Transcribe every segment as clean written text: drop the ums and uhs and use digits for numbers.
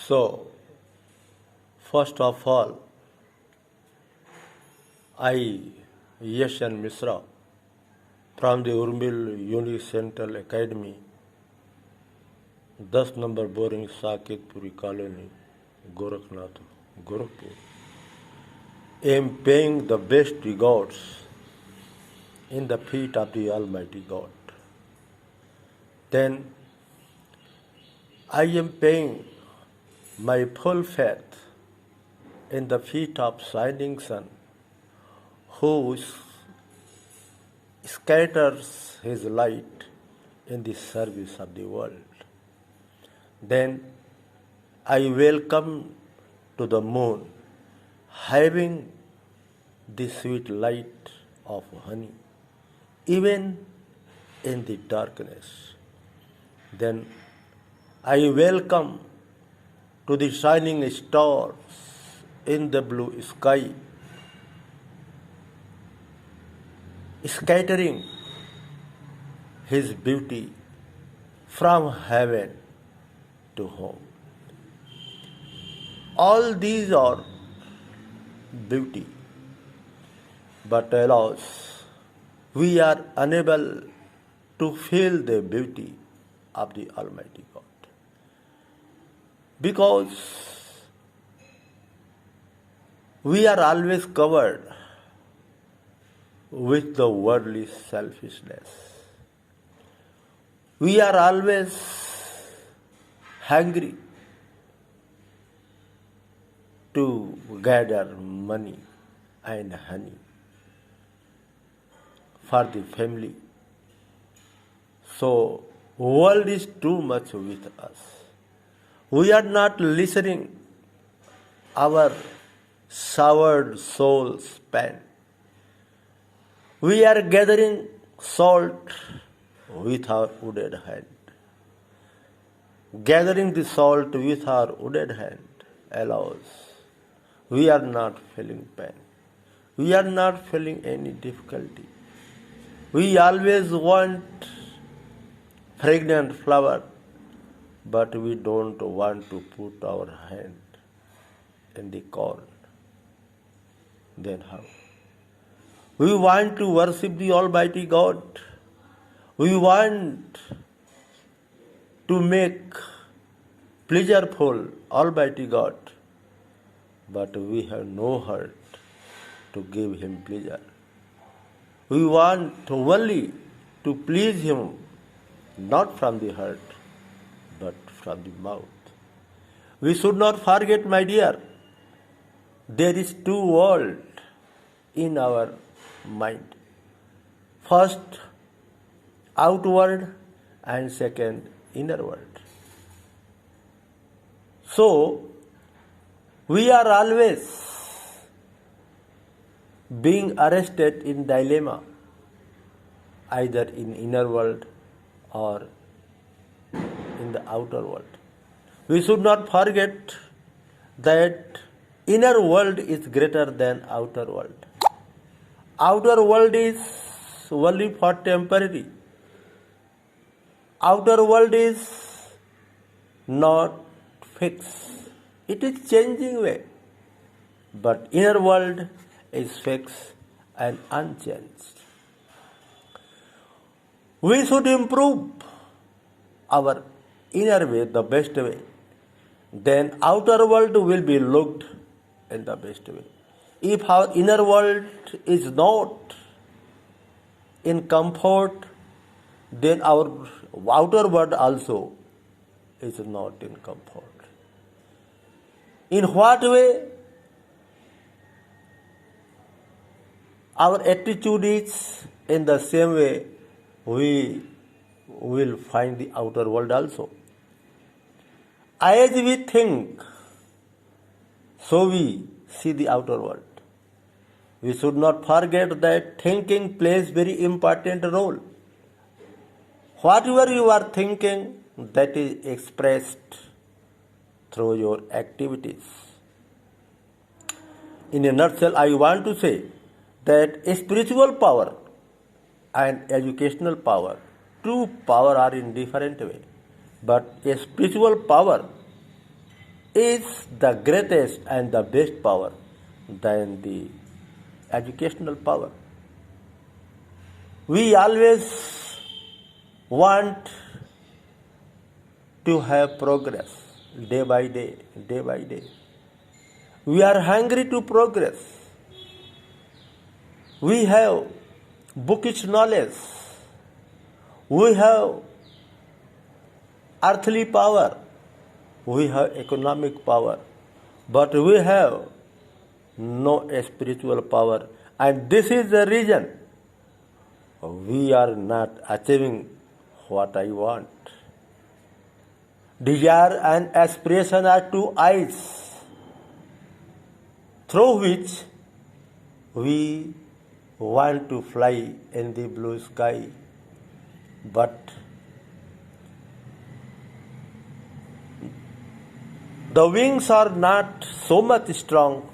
So, first of all, I, Yashan Misra, from the Urmil Unique Central Academy, 10 number boring Saketpuri Colony, Gorakhnath, Gorakhpur, am paying the best regards in the feet of the Almighty God. Then I am paying my full faith in the feet of shining sun, who scatters his light in the service of the world. Then I welcome to the moon, having the sweet light of honey, even in the darkness. Then I welcome to the shining stars in the blue sky, scattering his beauty from heaven to home. All these are beauty, but alas, we are unable to feel the beauty of the Almighty God, because we are always covered with the worldly selfishness. We are always hungry to gather money and honey for the family. So, world is too much with us. We are not listening our soured souls pain. We are gathering salt with our wounded hand. Gathering the salt with our wounded hand, alas, we are not feeling pain. We are not feeling any difficulty. We always want fragrant flower, but we don't want to put our hand in the corn. Then how? We want to worship the Almighty God. We want to make pleasureful Almighty God, but we have no heart to give Him pleasure. We want only to please Him, not from the heart, but from the mouth. We should not forget, my dear, there is two worlds in our mind. First, outward, and second, inner world. So, we are always being arrested in dilemma, either in inner world or in the outer world. We should not forget that inner world is greater than outer world. Outer world is only for temporary. Outer world is not fixed. It is changing way. But inner world is fixed and unchanged. We should improve our inner way the best way. Then outer world will be looked in the best way. If our inner world is not in comfort, then our outer world also is not in comfort. In what way? Our attitude is in the same way we will find the outer world also. As we think, so we see the outer world. We should not forget that thinking plays very important role. Whatever you are thinking, that is expressed through your activities. In a nutshell, I want to say that spiritual power and educational power, two power are in different way. But a spiritual power is the greatest and the best power than the educational power. We always want to have progress day by day, day by day. We are hungry to progress. We have bookish knowledge. We have earthly power. We have economic power. But we have no spiritual power. And this is the reason we are not achieving what I want. Desire and aspiration are two eyes through which we want to fly in the blue sky, but the wings are not so much strong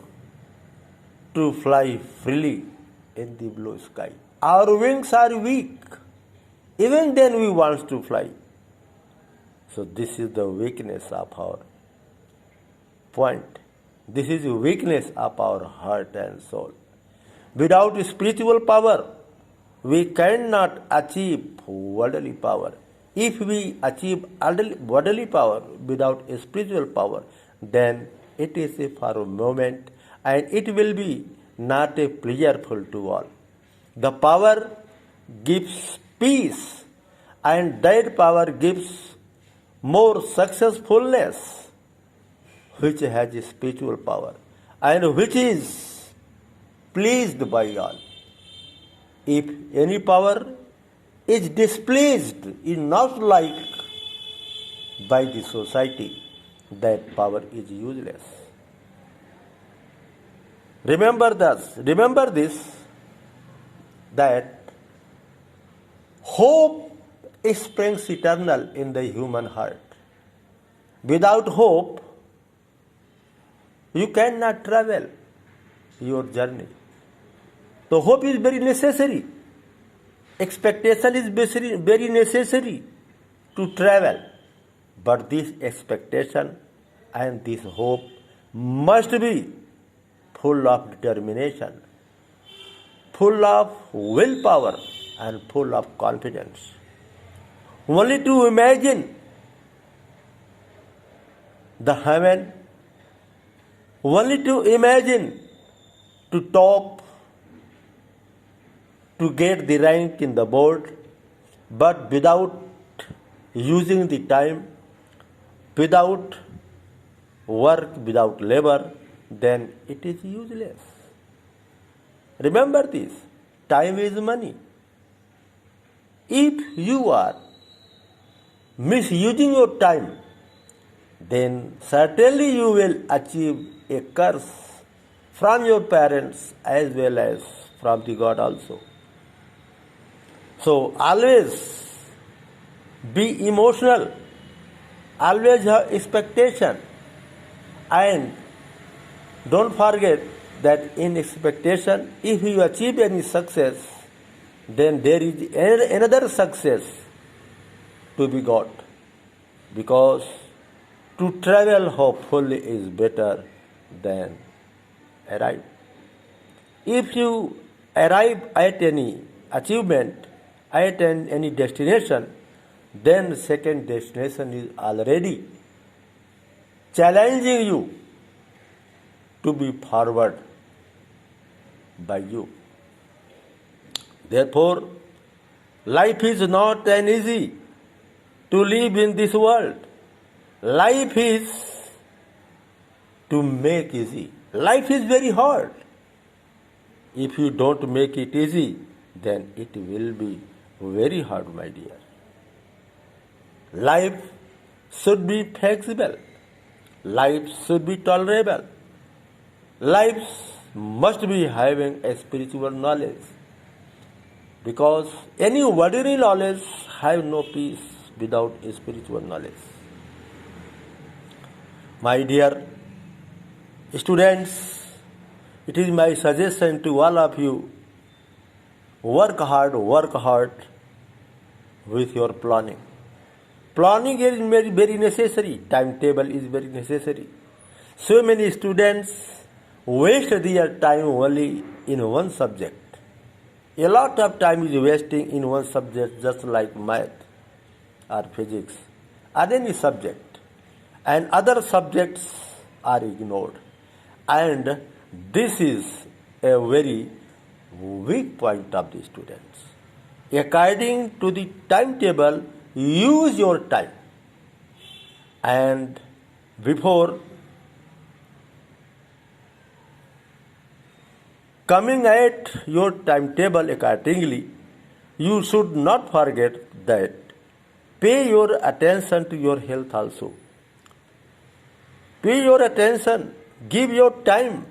to fly freely in the blue sky. Our wings are weak. Even then we want to fly. So this is the weakness of our point. This is the weakness of our heart and soul. Without spiritual power, we cannot achieve worldly power. If we achieve worldly power without spiritual power, then it is for a moment and it will be not a pleasureful to all. The power gives peace and that power gives more successfulness, which has spiritual power and which is pleased by all. If any power is displeased, is not liked by the society, that power is useless. Remember this, that hope springs eternal in the human heart. Without hope, you cannot travel your journey. So hope is very necessary. Expectation is very necessary to travel. But this expectation and this hope must be full of determination, full of willpower, and full of confidence. Only to imagine the heaven, only to imagine to top, to get the rank in the board, but without using the time, without work, without labor, then it is useless. Remember this, time is money. If you are misusing your time, then certainly you will achieve a curse from your parents as well as from the God also. So always be emotional, always have expectation, and don't forget that in expectation, if you achieve any success, then there is another success to be got, because to travel hopefully is better than arrive. If you arrive at any achievement, at any destination, then second destination is already challenging you to be forward by you. Therefore, life is not an easy to live in this world. Life is to make easy. Life is very hard. If you don't make it easy, then it will be very hard, my dear. Life should be flexible. Life should be tolerable. Life must be having a spiritual knowledge, because any ordinary knowledge have no peace without a spiritual knowledge. My dear students, it is my suggestion to all of you, work hard with your planning. Planning is very necessary. Timetable is very necessary. So many students waste their time only in one subject. A lot of time is wasting in one subject, just like math or physics or any subject, and other subjects are ignored. And this is a very weak point of the students. According to the timetable, use your time, and before coming at your timetable accordingly, you should not forget that pay your attention to your health also. Pay your attention, give your time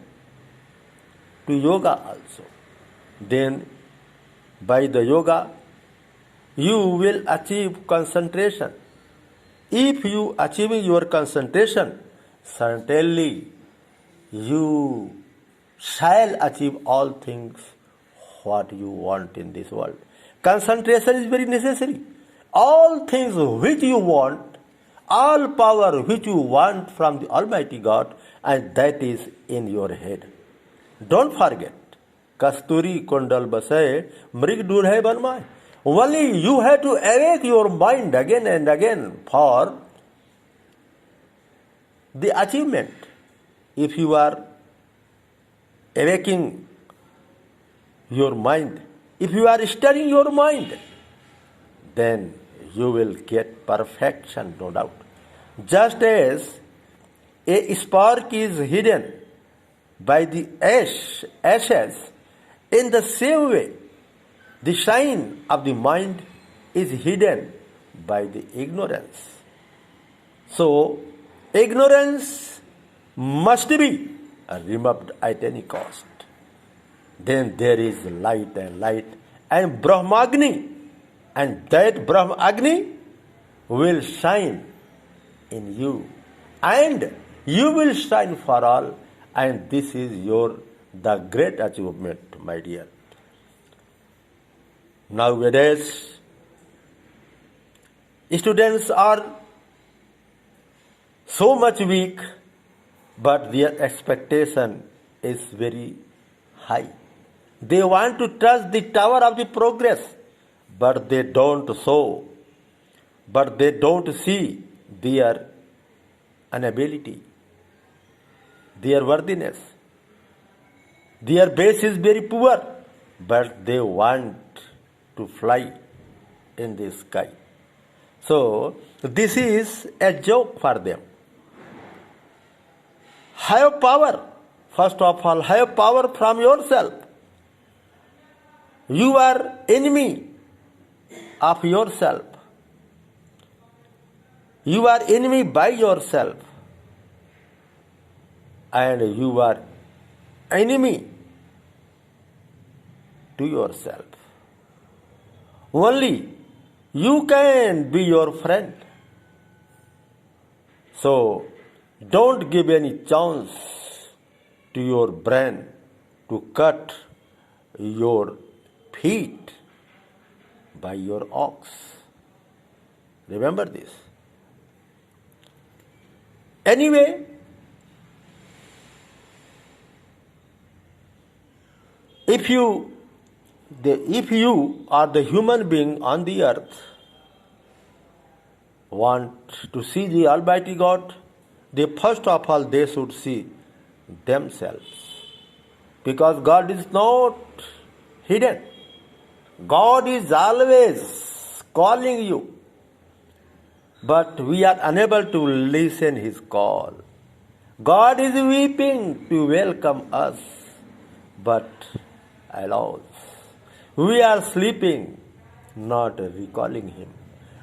to yoga also. Then by the yoga, you will achieve concentration. If you achieve your concentration, certainly you shall achieve all things what you want in this world. Concentration is very necessary. All things which you want, all power which you want from the Almighty God, and that is in your head. Don't forget, Kasturi Kundal Basay, Mrig Durhe Banmai. Only you have to awake your mind again and again for the achievement. If you are awaking your mind, if you are stirring your mind, then you will get perfection, no doubt. Just as a spark is hidden by the ashes, in the same way, the shine of the mind is hidden by the ignorance. So, ignorance must be removed at any cost. Then there is light and Brahmagni, and that Brahmagni will shine in you, and you will shine for all, and this is the great achievement, my dear. Nowadays, students are so much weak, but their expectation is very high. They want to touch the tower of the progress, but they don't see their inability, their worthiness. Their base is very poor, but they want to fly in the sky. So, this is a joke for them. Have power. First of all, have power from yourself. You are enemy of yourself. You are enemy by yourself. And you are enemy to yourself. Only you can be your friend. So, don't give any chance to your brain to cut your feet by your ox. Remember this. Anyway, if you are the human being on the earth, want to see the Almighty God, first of all they should see themselves. Because God is not hidden. God is always calling you. But we are unable to listen His call. God is weeping to welcome us, but alas, we are sleeping, not recalling Him,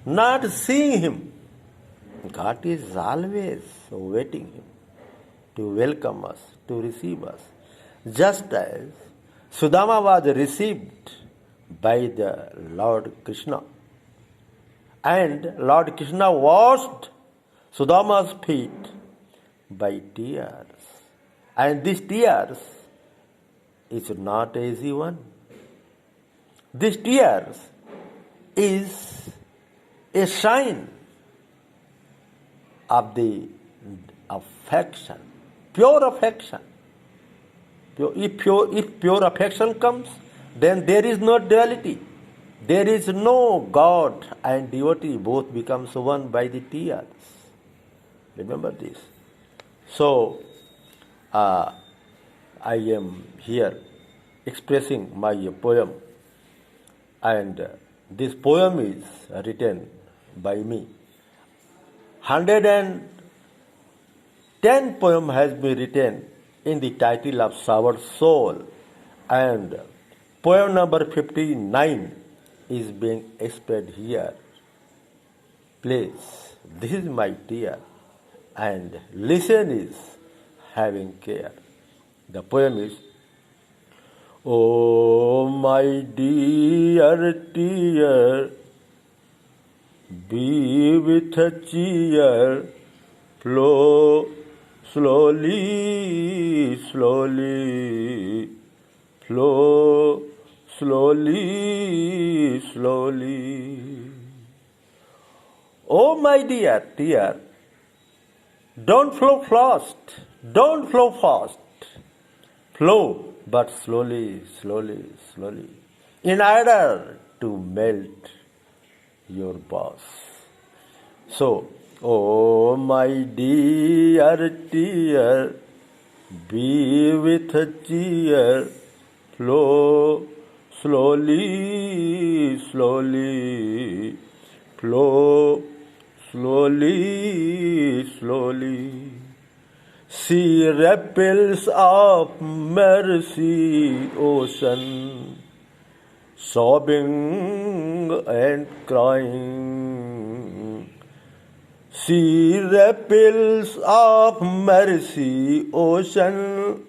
not seeing Him. God is always waiting Him to welcome us, to receive us. Just as Sudama was received by the Lord Krishna, and Lord Krishna washed Sudama's feet by tears. And these tears is not an easy one. These tears is a sign of the affection, pure affection. If pure affection comes, then there is no duality. There is no God and devotee, both becomes one by the tears. Remember this. So, I am here expressing my poem, and this poem is written by me. 110 poem has been written in the title of Sour Soul, and poem number 59 is being expressed here. Please, this is my tear, and listen is having care. The poem is, oh my dear tear, be with a cheer, flow slowly, slowly, flow slowly, slowly. Oh my dear tear, don't flow fast, don't flow fast. Flow but slowly, slowly, slowly, in order to melt your boss. So, oh my dear tear, be with a cheer, flow slowly, slowly, flow slowly, slowly. See ripples of mercy ocean, sobbing and crying. See ripples of mercy ocean,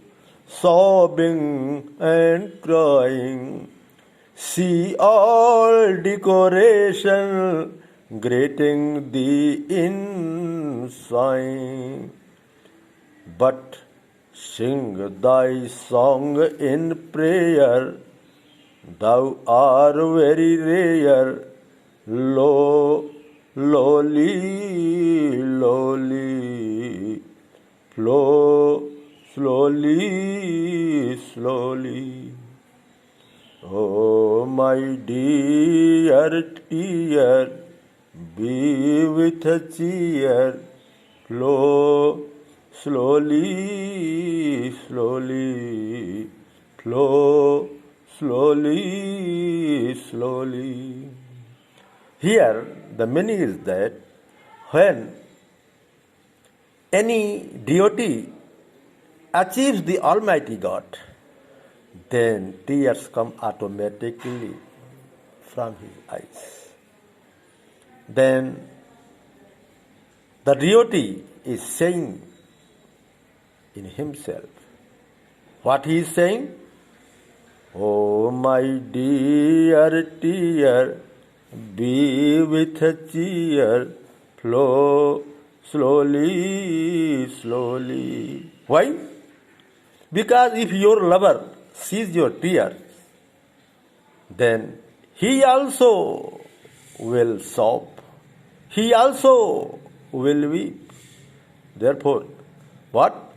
sobbing and crying. See all decoration greeting thee in sign. But sing thy song in prayer, thou art very rare, low, lowly, lowly, flow slowly, slowly. Oh my dear tear, be with a cheer, flow slowly, slowly, flow slowly, slowly. Here the meaning is that when any devotee achieves the Almighty God, then tears come automatically from his eyes. Then the devotee is saying in himself, what he is saying? Oh my dear tear, be with a cheer, flow slowly, slowly. Why? Because if your lover sees your tears, then he also will sob, he also will weep. Therefore, what?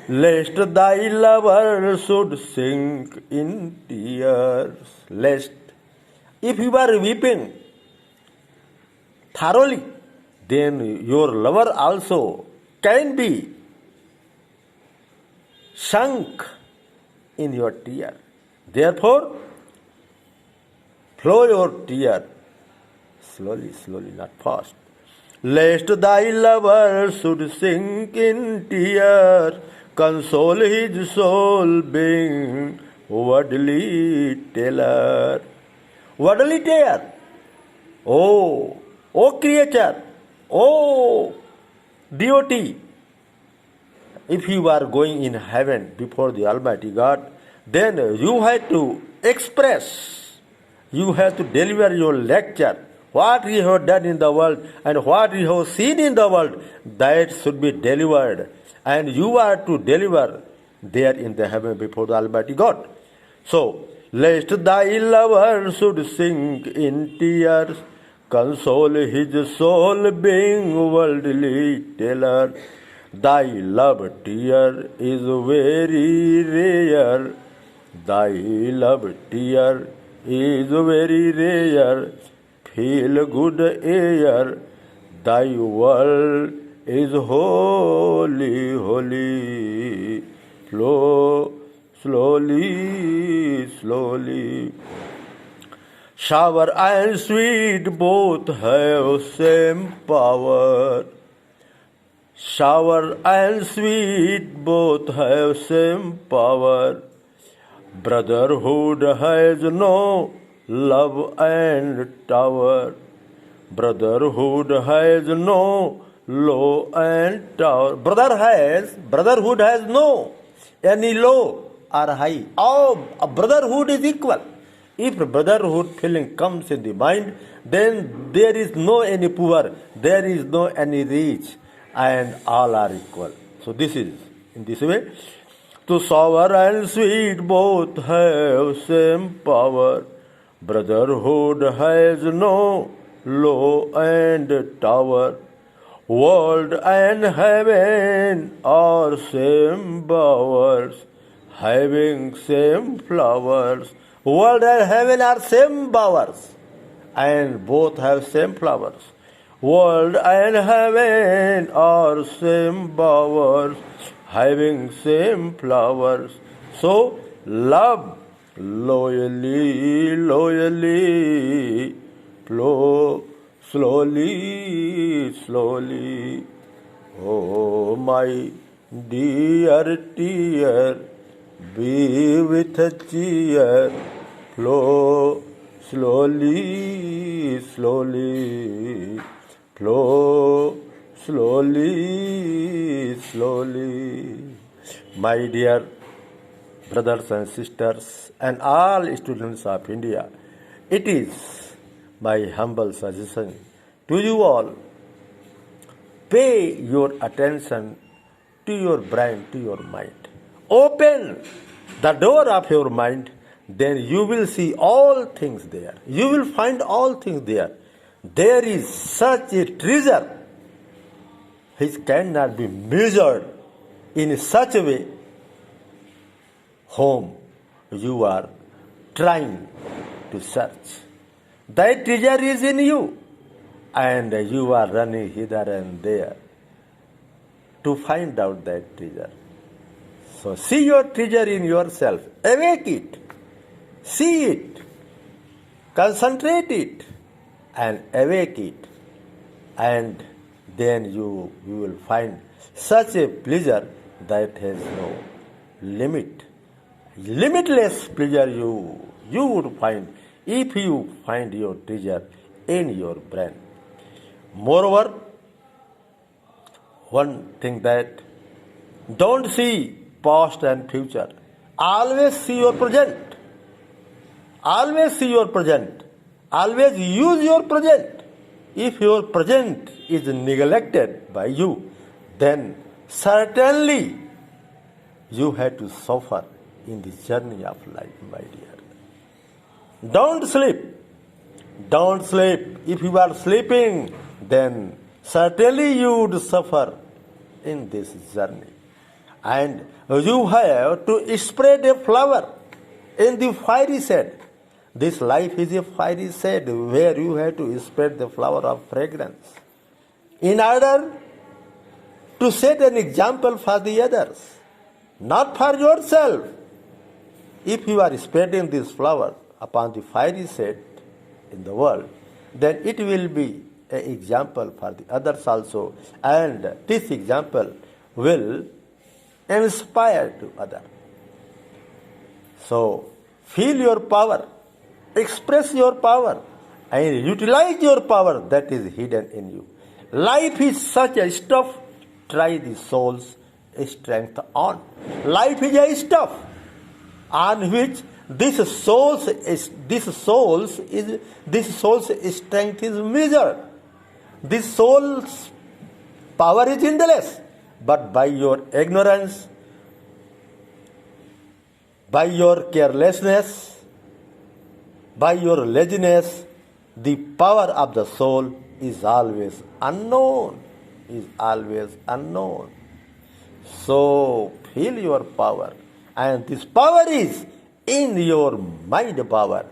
Lest thy lover should sink in tears. Lest, if you are weeping thoroughly, then your lover also can be sunk in your tear. Therefore, flow your tear slowly, slowly, not fast. Lest thy lover should sink in tears, console his soul being worldly teller. Worldly tear. Oh creature, oh devotee, if you are going in heaven before the Almighty God, then you have to express, you have to deliver your lecture. What you have done in the world and what you have seen in the world, that should be delivered. And you are to deliver there in the heaven before the Almighty God. So, lest thy lover should sink in tears, console his soul being worldly teller. Thy love tear is very rare. Thy love tear is very rare. Feel good air. Thy world is holy, holy. Flow slowly, slowly. Sour and sweet both have same power. Sour and sweet both have same power. Brotherhood has no love and tower. Brotherhood has no low and tower. Brotherhood has no any low or high. All brotherhood is equal. If brotherhood feeling comes in the mind, then there is no any poor, there is no any rich, and all are equal. So this is in this way. To sour and sweet both have same power. Brotherhood has no low and tower. World and heaven are same bowers, having same flowers. World and heaven are same bowers, and both have same flowers. World and heaven are same bowers, having same flowers. So love loyally, loyally, flow slowly, slowly. Oh, my dear tear, be with a cheer, flow slowly, slowly, flow slowly, slowly. My dear brothers and sisters and all students of India, it is my humble suggestion to you all, pay your attention to your brain, to your mind. Open the door of your mind, then you will see all things there. You will find all things there. There is such a treasure which cannot be measured in such a way whom you are trying to search. That treasure is in you, and you are running hither and there to find out that treasure. So see your treasure in yourself, awake it, see it, concentrate it, and awake it, and then you will find such a pleasure that has no limit. Limitless pleasure you would find if you find your treasure in your brain. Moreover, one thing that don't see past and future. Always see your present. Always see your present. Always use your present. If your present is neglected by you, then certainly you have to suffer in the journey of life, my dear. Don't sleep. Don't sleep. If you are sleeping, then certainly you would suffer in this journey. And you have to spread a flower in the fiery shade. This life is a fiery shade where you have to spread the flower of fragrance in order to set an example for the others, not for yourself. If you are spreading this flower upon the fiery shade in the world, then it will be an example for the others also, and this example will inspire to others. So feel your power, express your power, and utilize your power that is hidden in you. Life is such a stuff, try the soul's strength on. Life is a stuff on which this soul's strength is measured. This soul's power is endless, but by your ignorance, by your carelessness, by your laziness, the power of the soul is always unknown. So feel your power. And this power is in your mind power.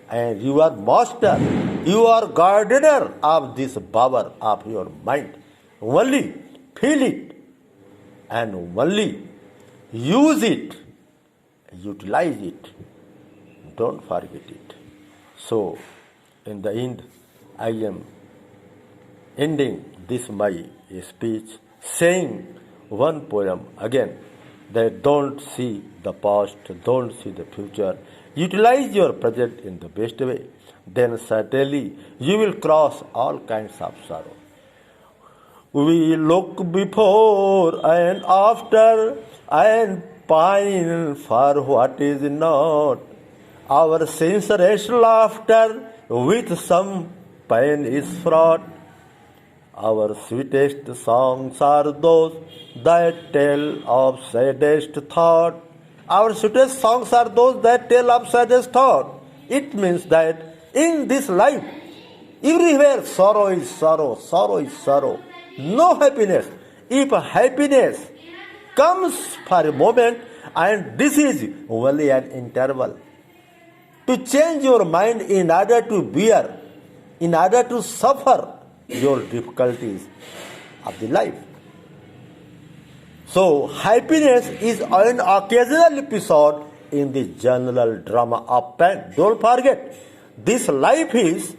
And you are master. You are gardener of this power of your mind. Only feel it and only use it, utilize it. Don't forget it. So, in the end, I am ending this my speech saying one poem again, that don't see the past, don't see the future. Utilize your present in the best way. Then certainly you will cross all kinds of sorrow. We look before and after and pine for what is not. Our senseless laughter with some pain is fraught. Our sweetest songs are those that tell of saddest thought. Our sweetest songs are those that tell of saddest thought. It means that in this life, everywhere sorrow is sorrow, sorrow is sorrow. No happiness. If happiness comes for a moment, and this is only an interval, to change your mind in order to bear, in order to suffer your difficulties of the life. So, happiness is an occasional episode in the general drama of pain. Don't forget, this life is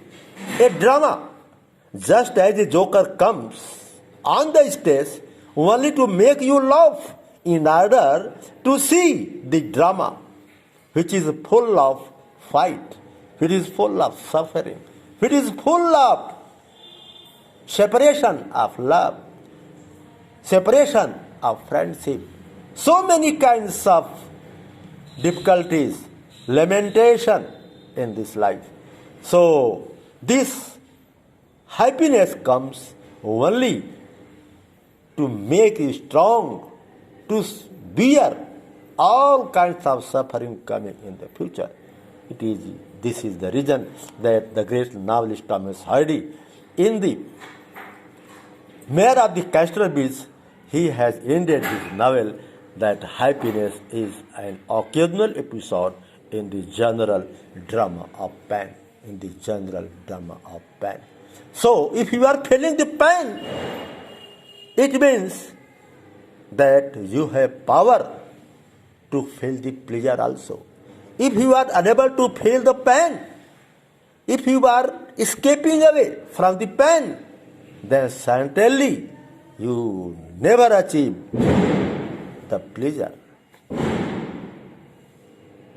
a drama. Just as a joker comes on the stage only to make you laugh in order to see the drama, which is full of fight, which is full of suffering, which is full of separation of love, separation of friendship, so many kinds of difficulties, lamentation in this life. So this happiness comes only to make you strong, to bear all kinds of suffering coming in the future. This is the reason that the great novelist Thomas Hardy, in the Mayor of the Castor Beach, he has ended his novel that happiness is an occasional episode in the general drama of pain. In the general drama of pain. So, if you are feeling the pain, it means that you have power to feel the pleasure also. If you are unable to feel the pain, if you are escaping away from the pain, then certainly you never achieve the pleasure.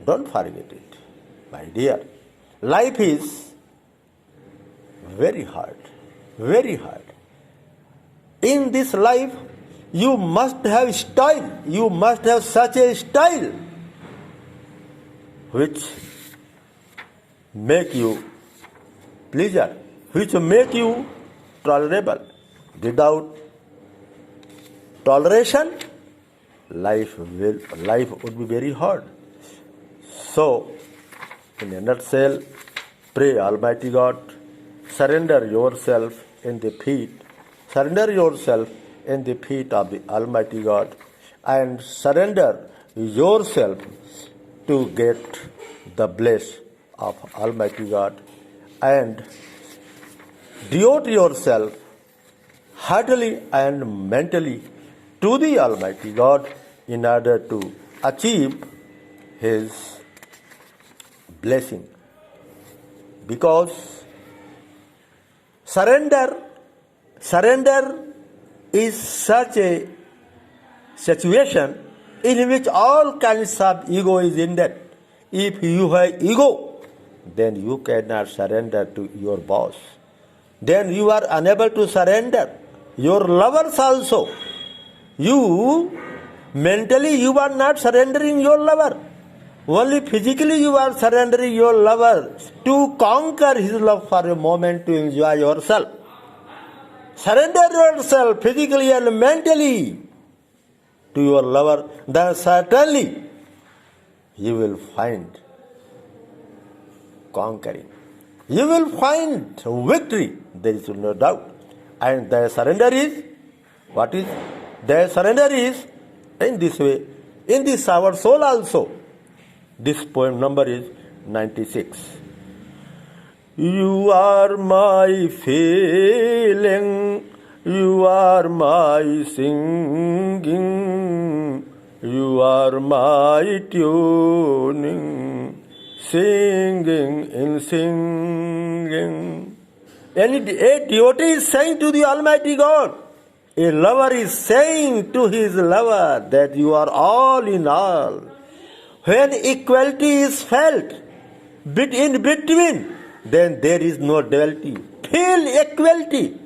Don't forget it, my dear. Life is very hard, very hard. In this life, you must have style. You must have such a style which make you pleasure, which make you tolerable. Without toleration, life would be very hard. So, in a nutshell, pray Almighty God, surrender yourself in the feet, surrender yourself in the feet of the Almighty God, and surrender yourself to get the bliss of Almighty God, and devote yourself heartily and mentally to the Almighty God in order to achieve His blessing. Because surrender is such a situation in which all kinds of ego is in that. If you have ego, then you cannot surrender to your boss. Then you are unable to surrender your lovers also. Mentally you are not surrendering your lover. Only physically you are surrendering your lover to conquer his love for a moment, to enjoy yourself. Surrender yourself physically and mentally to your lover, then certainly you will find conquering. You will find victory, there is no doubt. And their surrender is, what is? Their surrender is In this way, in this our soul also. This poem number is 96. You are my feeling, you are my singing, you are my tuning, singing in singing. A devotee is saying to the Almighty God, a lover is saying to his lover that you are all in all. When equality is felt in between, then there is no duality. Feel equality,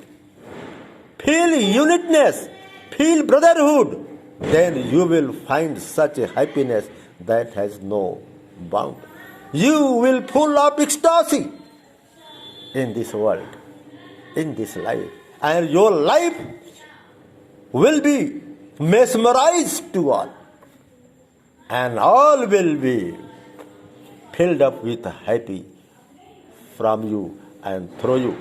feel unitness, feel brotherhood, then you will find such a happiness that has no bound. You will full of ecstasy in this world, in this life, and your life will be mesmerized to all, and all will be filled up with happy from you and through you.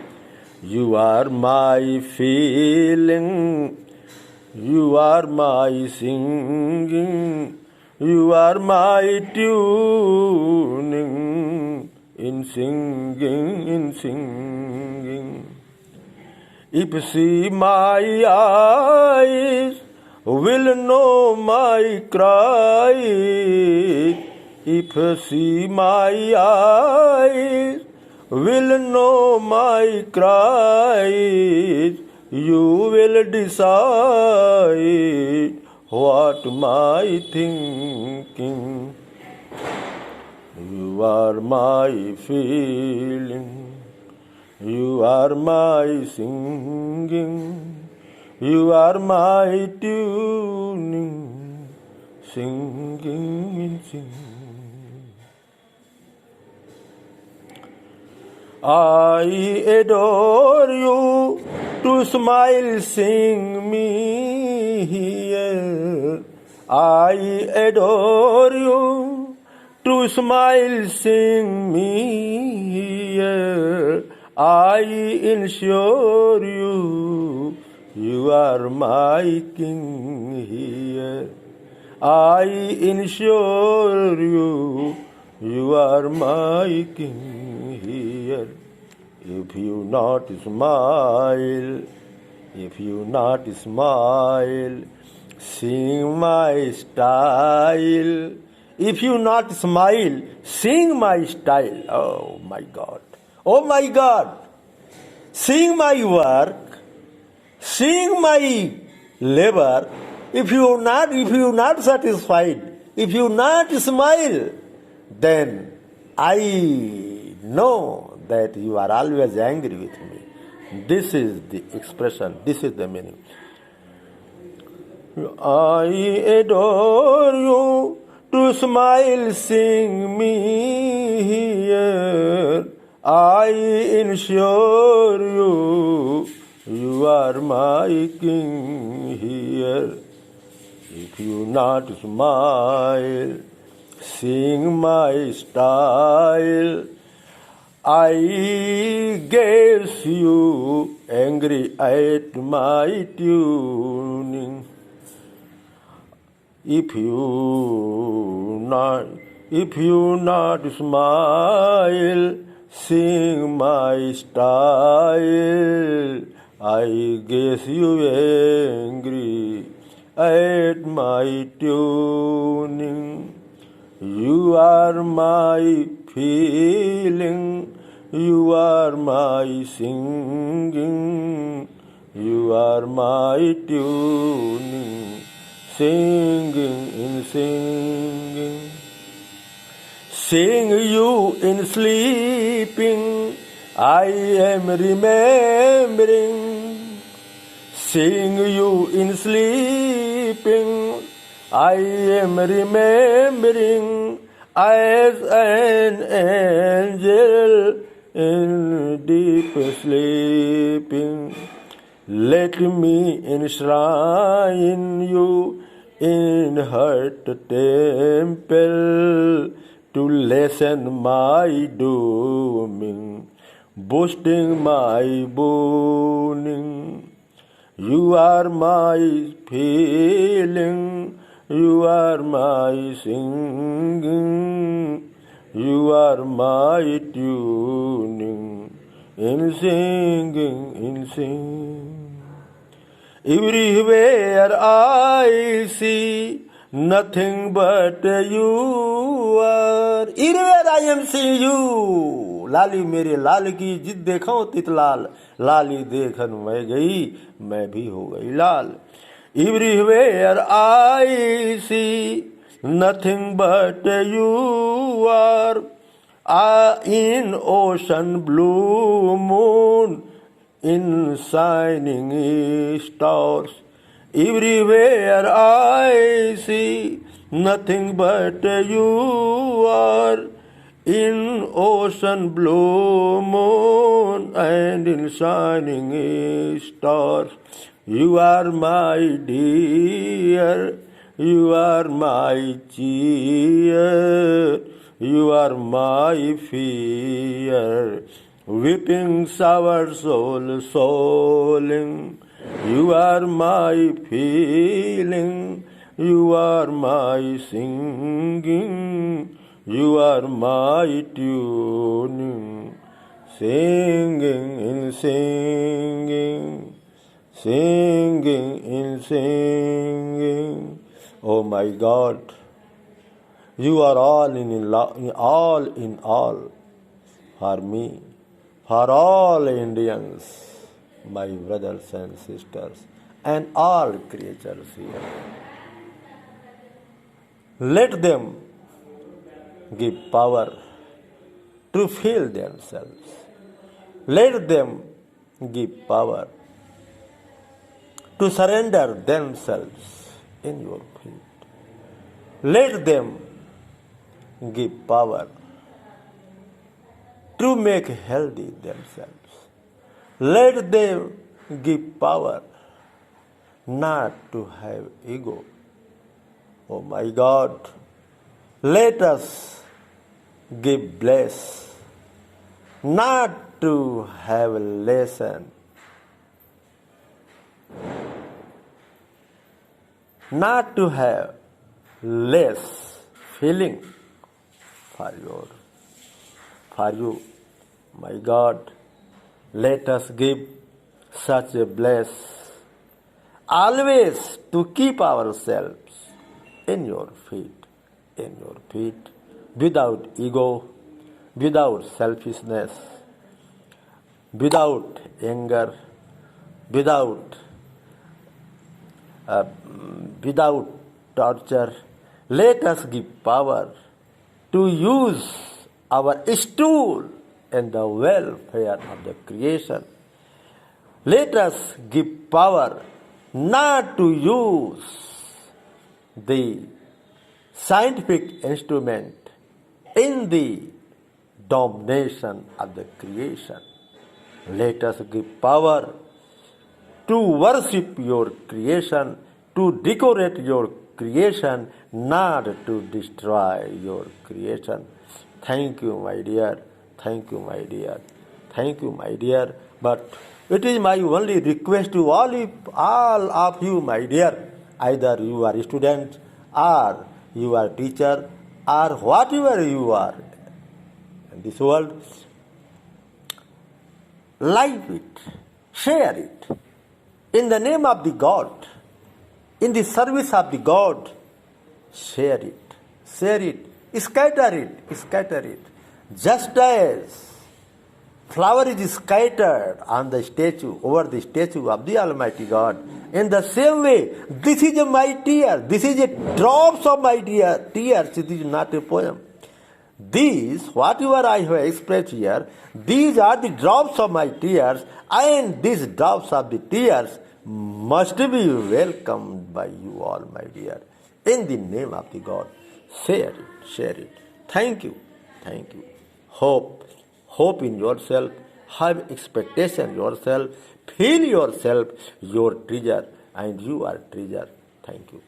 You are my feeling, you are my singing, you are my tuning, in singing. If see my eyes will know my cry, if see my eyes will know my cries, you will decide what my thinking. You are my feeling, you are my singing, you are my tuning, singing and singing. I adore you, to smile sing me here. I adore you, to smile sing me here. I ensure you, you are my king here. I ensure you, you are my king here. If you not smile, if you not smile, sing my style. If you not smile, sing my style. Oh my God. Oh my God. Sing my work, sing my labor. If you not satisfied, if you not smile, then I know that you are always angry with me. This is the expression, this is the meaning. I adore you, to smile sing me here. I ensure you, you are my king here. If you not smile, sing my style. I guess you angry at my tuning. If you not smile, sing my style. I guess you angry at my tuning. You are my feeling, you are my singing, you are my tuning, singing in singing. Sing you in sleeping, I am remembering. Sing you in sleeping, I am remembering. As an angel in deep sleeping, let me enshrine you in heart temple to lessen my dooming, boosting my boning. You are my feeling, you are my singing, you are my tuning, in singing, in singing. Everywhere I see nothing but you are. Everywhere I am seeing you. लाली मेरे लाल की जिद देखो तित लाल, लाली देखन मैं गई, मैं भी हो गई लाल. Everywhere I see nothing but you are. In ocean blue moon, in shining stars. Everywhere I see nothing but you are. In ocean blue moon and in shining stars. You are my dear, you are my cheer, you are my fear. Weeping sour soul, souling, you are my feeling, you are my singing, you are my tuning, singing in singing, singing in singing. Oh my God, you are all in all for me, for all Indians, my brothers and sisters, and all creatures here. Let them give power to feel themselves. Let them give power to surrender themselves in your feet. Let them give power to make healthy themselves. Let them give power not to have ego. Oh my God, let us give bless not to have a lesson, not to have less feeling for you, my God. Let us give such a bless always to keep ourselves in your feet, without ego, without selfishness, without anger, without torture. Let us give power to use our stool in the welfare of the creation. Let us give power not to use the scientific instrument in the domination of the creation. Let us give power to worship your creation, to decorate your creation, not to destroy your creation. Thank you, my dear. Thank you, my dear. Thank you, my dear. But it is my only request to all of you, my dear. Either you are a student, or you are a teacher, or whatever you are in this world, like it, share it. In the name of the God, in the service of the God, share it, scatter it. Just as flower is scattered on the statue, over the statue of the Almighty God, in the same way, this is my tear, this is a drops of my tears, it is not a poem. These, whatever I have expressed here, these are the drops of my tears, and these drops of the tears must be welcomed by you all, my dear. In the name of the God, share it. Thank you. Hope in yourself, have expectation yourself, feel yourself, your treasure, and you are treasure. Thank you.